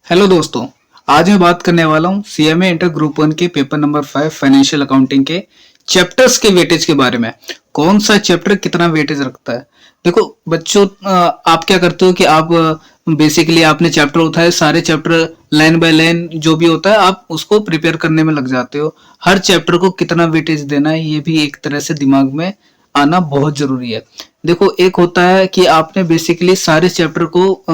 Hello दोस्तों। आज मैं बात करने वाला हूँ सीएमए इंटर ग्रुप 1 के पेपर नंबर 5 फाइनेंशियल अकाउंटिंग के चैप्टर्स के वेटेज के बारे में। कौन सा चैप्टर कितना वेटेज रखता है। देखो बच्चों, आप क्या करते हो कि आप बेसिकली आपने चैप्टर उठाए, सारे चैप्टर लाइन बाय लाइन जो भी होता है आप उसको प्रिपेयर करने में लग जाते हो। हर चैप्टर को कितना वेटेज देना है ये भी एक तरह से दिमाग में आना बहुत जरूरी है। देखो, एक होता है कि आपने बेसिकली सारे चैप्टर को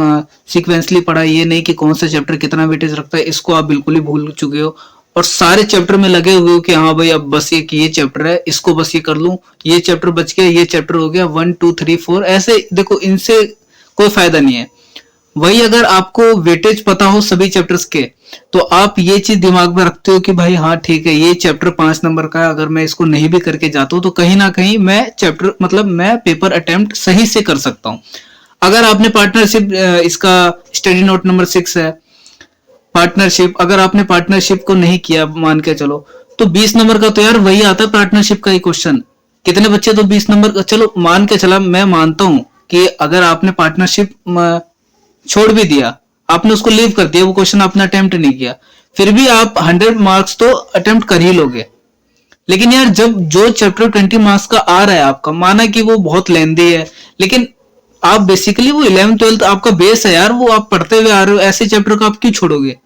सीक्वेंसली पढ़ा, ये नहीं कि कौन सा चैप्टर कितना वेटेज रखता है इसको आप बिल्कुल ही भूल चुके हो और सारे चैप्टर में लगे हुए हो कि हाँ भाई अब बस ये चैप्टर है, इसको बस ये कर लूं, ये चैप्टर बच गया, ये चैप्टर हो गया, 1 2 3 4 ऐसे। देखो, इनसे कोई फायदा नहीं है। वही अगर आपको वेटेज पता हो सभी चैप्टर्स के, तो आप ये चीज दिमाग में रखते हो कि भाई हाँ ठीक है, ये चैप्टर 5 नंबर का है, अगर मैं इसको नहीं भी करके जाता हूँ तो कहीं ना कहीं मैं चैप्टर मैं पेपर अटेम्प्ट सही से कर सकता हूँ। अगर आपने पार्टनरशिप, इसका स्टडी नोट नंबर 6 है पार्टनरशिप, अगर आपने पार्टनरशिप को नहीं किया मान के चलो, तो 20 नंबर का तो यार वही आता है पार्टनरशिप का ही क्वेश्चन। कितने बच्चे तो 20 नंबर का, चलो मान के चला, मैं मानता हूं कि अगर आपने पार्टनरशिप छोड़ भी दिया, आपने उसको लीव कर दिया, वो क्वेश्चन आपने अटेम्प्ट नहीं किया, फिर भी आप 100 मार्क्स तो अटेम्प्ट कर ही लोगे। लेकिन यार जब जो चैप्टर 20 मार्क्स का आ रहा है आपका, माना कि वो बहुत लेंदी है, लेकिन आप बेसिकली वो 11th 12th आपका बेस है यार, वो आप पढ़ते हुए आ रहे हो, ऐसे चैप्टर को आप क्यों छोड़ोगे।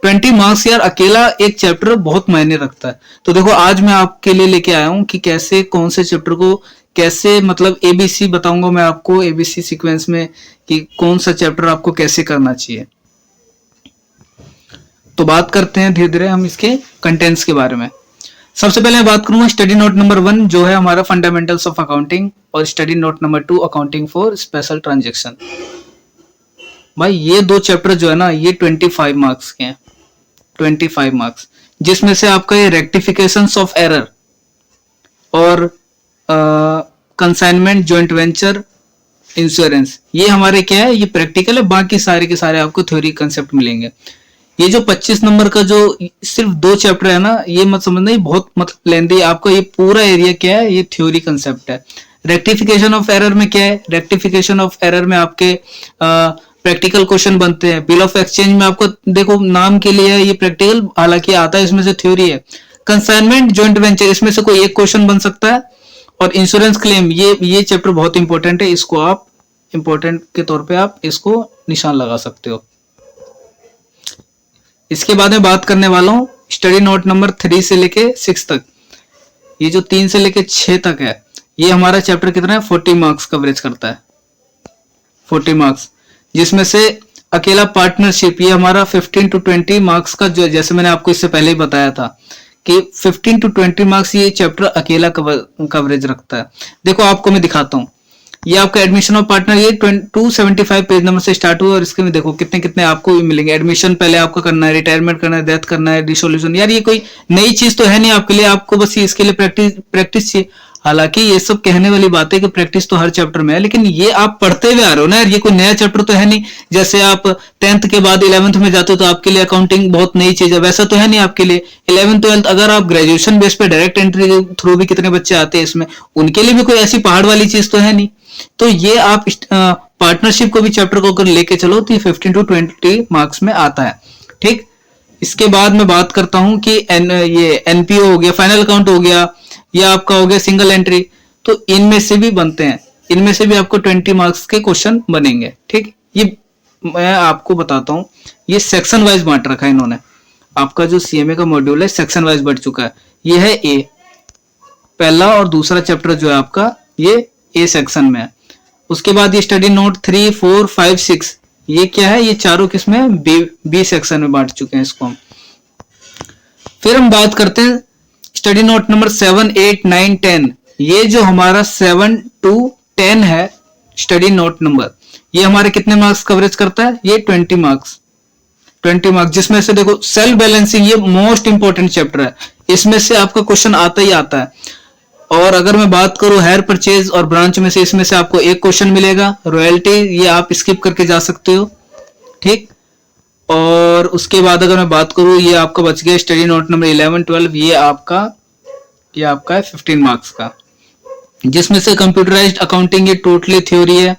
20 मार्क्स यार, अकेला एक चैप्टर बहुत मायने रखता है। तो देखो, आज मैं आपके लिए लेके आया हूं कि कैसे कौन से चैप्टर को कैसे एबीसी बताऊंगा मैं आपको, एबीसी सीक्वेंस में कि कौन सा चैप्टर आपको कैसे करना चाहिए। तो बात करते हैं धीरे धीरे हम इसके कंटेंट्स के बारे में। सबसे पहले मैं बात करूंगा स्टडी नोट नंबर 1 जो है हमारा फंडामेंटल्स ऑफ अकाउंटिंग, और study note number 2 accounting for special transaction. भाई ये दो चैप्टर जो है ना, ये 25 मार्क्स के हैं, 25 मार्क्स, जिसमें से आपका ये रेक्टिफिकेशन ऑफ एरर और कंसाइनमेंट, जॉइंट वेंचर, इंश्योरेंस, ये हमारे क्या है, ये प्रैक्टिकल है, बाकी सारे के सारे आपको थ्योरी कंसेप्ट मिलेंगे। ये जो 25 नंबर का जो सिर्फ 2 चैप्टर है ना, ये मत समझना ये बहुत लेंदी है। आपका ये पूरा एरिया क्या है, ये थ्योरी कंसेप्ट है। रेक्टिफिकेशन ऑफ एरर में क्या है, रेक्टिफिकेशन ऑफ एरर में आपके प्रैक्टिकल क्वेश्चन बनते हैं। बिल ऑफ एक्सचेंज में आपको देखो नाम के लिए ये प्रैक्टिकल, हालांकि आता है, इसमें से थ्योरी है। कंसाइनमेंट, जॉइंट वेंचर, इसमें से कोई एक क्वेश्चन बन सकता है। और इंश्योरेंस क्लेम, ये चैप्टर बहुत इंपॉर्टेंट है, इसको आप इंपॉर्टेंट के तौर पे आप इसको निशान लगा सकते हो। इसके बाद में बात करने वाला हूं स्टडी नोट नंबर 3 से लेके 6 तक। ये जो 3 से लेके 6 तक है, ये हमारा चैप्टर कितना है, 40 मार्क्स कवरेज करता है, 40 मार्क्स, जिसमें से अकेला पार्टनरशिप ये हमारा 15 to 20 मार्क्स का, जो जैसे मैंने आपको इससे पहले ही बताया था कि 15 to 20 मार्क्स ये चैप्टर अकेला कवरेज रखता है। देखो आपको मैं दिखाता हूँ, ये आपका एडमिशन ऑफ पार्टनर, ये 275 पेज नंबर से स्टार्ट हुआ और इसके में देखो कितने कितने आपको मिलेंगे। एडमिशन पहले आपको करना है, रिटायरमेंट करना है, डेथ करना है, डिसोल्यूशन। यार ये कोई नई चीज तो है नहीं आपके लिए, आपको बस ये इसके लिए प्रैक्टिस चाहिए। हालांकि ये सब कहने वाली बात है कि प्रैक्टिस तो हर चैप्टर में है, लेकिन ये आप पढ़ते हुए आ रहे हो ना यार, ये कोई नया चैप्टर तो है नहीं। जैसे आप 10th के बाद 11th में जाते हो तो आपके लिए अकाउंटिंग बहुत नई चीज है, वैसा तो है नहीं आपके लिए। 11th 12th अगर आप ग्रेजुएशन बेस पे डायरेक्ट एंट्री के थ्रू भी कितने बच्चे आते हैं इसमें, उनके लिए भी कोई ऐसी पहाड़ वाली चीज तो है नहीं। तो ये आप पार्टनरशिप को भी चैप्टर को अगर लेके चलो तो 15 to 20 मार्क्स में आता है। ठीक, इसके बाद मैं बात करता हूं कि ये एनपीओ हो गया, फाइनल अकाउंट हो गया, या आपका हो गया सिंगल एंट्री, तो इनमें से भी बनते हैं, इनमें से भी आपको 20 मार्क्स के क्वेश्चन बनेंगे। ठीक, ये मैं आपको बताता हूं, ये सेक्शन वाइज बांट रखा है इन्होंने। आपका जो सीएमए का मॉड्यूल है सेक्शन वाइज बढ़ चुका है। ये है ए, पहला और दूसरा चैप्टर जो है आपका ये ए सेक्शन में है। उसके बाद ये स्टडी नोट 3 4 5 6, ये क्या है, ये चारों किसमें, बी सेक्शन में बांट चुके हैं इसको हम। फिर हम बात करते हैं स्टडी नोट नंबर 7 8 9 10। ये जो हमारा 7 to 10 है स्टडी नोट नंबर, ये हमारे कितने मार्क्स कवरेज करता है, ये 20 मार्क्स, 20 मार्क्स, जिसमें से देखो सेल्फ बैलेंसिंग, ये मोस्ट इंपॉर्टेंट चैप्टर है, इसमें से आपका क्वेश्चन आता ही आता है। और अगर मैं बात करूं हायर परचेज और ब्रांच में से, इसमें से आपको एक क्वेश्चन मिलेगा। रॉयल्टी ये आप स्किप करके जा सकते हो। ठीक, और उसके बाद अगर मैं बात करूं, ये आपका बच गया स्टडी नोट नंबर 11 12, ये आपका है 15 मार्क्स का, जिसमें से कंप्यूटराइज्ड अकाउंटिंग ये टोटली थ्योरी है।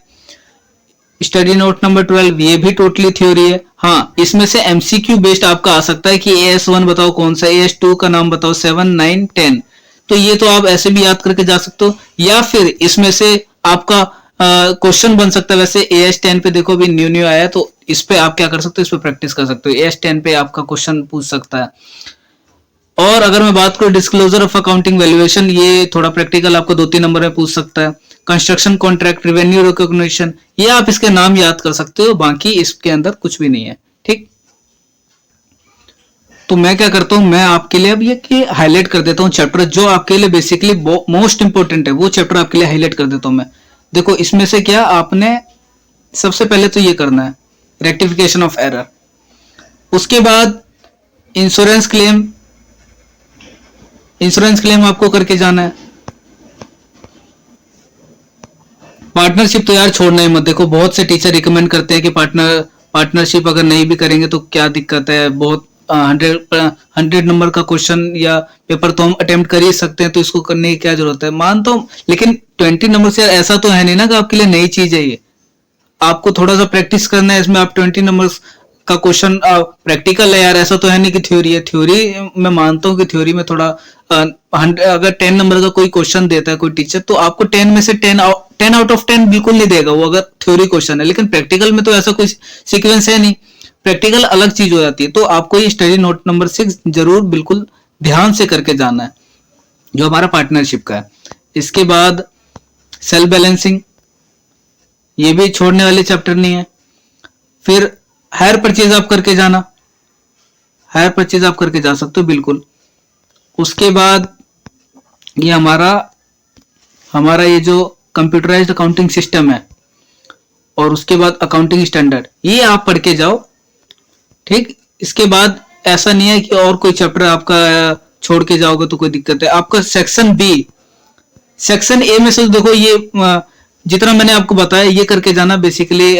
स्टडी नोट नंबर 12 ये भी टोटली थ्योरी है। हाँ, इसमें से एमसीक्यू बेस्ड आपका आ सकता है कि AS1 बताओ कौन सा, AS2 का नाम बताओ, 7, 9, 10। तो ये तो आप ऐसे भी याद करके जा सकते हो, या फिर इसमें से आपका क्वेश्चन बन सकता है। वैसे AS10 पे देखो अभी न्यू आया है, तो इस पे आप क्या कर सकते हो, इस पे प्रैक्टिस कर सकते हो। AS10 पे आपका क्वेश्चन पूछ सकता है। और अगर मैं बात करूं डिस्क्लोजर ऑफ अकाउंटिंग वैल्यूएशन, ये थोड़ा प्रैक्टिकल आपको 2-3 नंबर में पूछ सकता है। कंस्ट्रक्शन कॉन्ट्रैक्ट, रेवेन्यू रिकॉग्निशन, ये आप इसके नाम याद कर सकते हो, बाकी इसके अंदर कुछ भी नहीं है। ठीक, तो मैं क्या करता हूं, मैं आपके लिए अब ये कि हाईलाइट कर देता हूं चैप्टर जो आपके लिए बेसिकली मोस्ट इंपोर्टेंट है, वो चैप्टर आपके लिए हाईलाइट कर देता हूं मैं। देखो इसमें से क्या आपने सबसे पहले तो ये करना है, रेक्टिफिकेशन ऑफ एरर। उसके बाद इंश्योरेंस क्लेम, इंश्योरेंस क्लेम आपको करके जाना है। पार्टनरशिप तो यार छोड़ना ही मत। देखो बहुत से टीचर रिकमेंड करते हैं कि पार्टनरशिप अगर नहीं भी करेंगे तो क्या दिक्कत है, बहुत 100 नंबर का क्वेश्चन या पेपर तो हम अटेम्प्ट कर ही सकते हैं, तो इसको करने की क्या जरूरत है। मानता हूं, लेकिन 20 नंबर से यार ऐसा तो है नहीं ना कि आपके लिए नई चीज है ये। आपको थोड़ा सा प्रैक्टिस करना है इसमें। आप 20 नंबर्स का क्वेश्चन प्रैक्टिकल है यार, ऐसा तो है नहीं कि थ्योरी है। थ्योरी मैं मानता हूं कि थ्योरी में थोड़ा अगर 10 नंबर का कोई क्वेश्चन देता है कोई टीचर, तो आपको 10 में से 10 आउट ऑफ 10 बिल्कुल नहीं देगा वो, अगर थ्योरी क्वेश्चन है। लेकिन प्रैक्टिकल में तो ऐसा कोई सीक्वेंस है नहीं, प्रैक्टिकल अलग चीज हो जाती है। तो आपको ये स्टडी नोट नंबर 6 जरूर बिल्कुल ध्यान से करके जाना है, जो हमारा पार्टनरशिप का है। इसके बाद सेल्फ बैलेंसिंग, ये भी छोड़ने वाले चैप्टर नहीं है। फिर हायर परचेज आप करके जाना, हायर परचेज आप करके जा सकते हो बिल्कुल। उसके बाद ये हमारा ये जो कंप्यूटराइज्ड अकाउंटिंग सिस्टम है, और उसके बाद अकाउंटिंग स्टैंडर्ड, ये आप पढ़ के जाओ। ठीक, इसके बाद ऐसा नहीं है कि और कोई चैप्टर आपका छोड़ के जाओगे तो कोई दिक्कत है। आपका सेक्शन बी, सेक्शन ए में से देखो ये जितना मैंने आपको बताया ये करके जाना। बेसिकली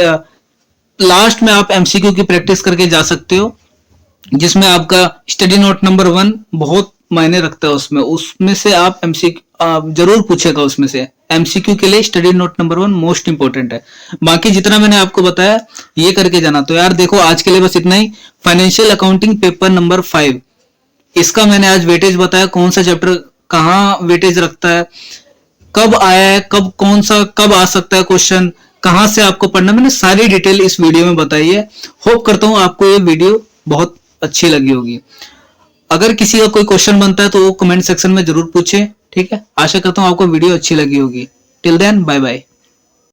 लास्ट में आप एमसीक्यू की प्रैक्टिस करके जा सकते हो, जिसमें आपका स्टडी नोट नंबर 1 बहुत मायने रखता है। उसमें से आप एमसीक्यू जरूर पूछेगा, उसमें से एमसीक्यू के लिए study note number 1 most important है। बाकी जितना मैंने आपको बताया ये करके जाना। तो यार देखो आज के लिए बस इतना ही। फाइनेंशियल अकाउंटिंग पेपर नंबर 5, इसका मैंने आज वेटेज बताया, कौन सा चैप्टर कहाँ वेटेज रखता है, कब आया है, कब आ सकता है क्वेश्चन, कहां से आपको पढ़ना, मैंने सारी डिटेल इस वीडियो में बताई है। होप करता हूं आपको ये वीडियो बहुत अच्छी लगी होगी। अगर किसी का कोई क्वेश्चन बनता है तो वो कमेंट सेक्शन में जरूर पूछे। ठीक है, आशा करता हूं आपको वीडियो अच्छी लगी होगी। Till then bye bye.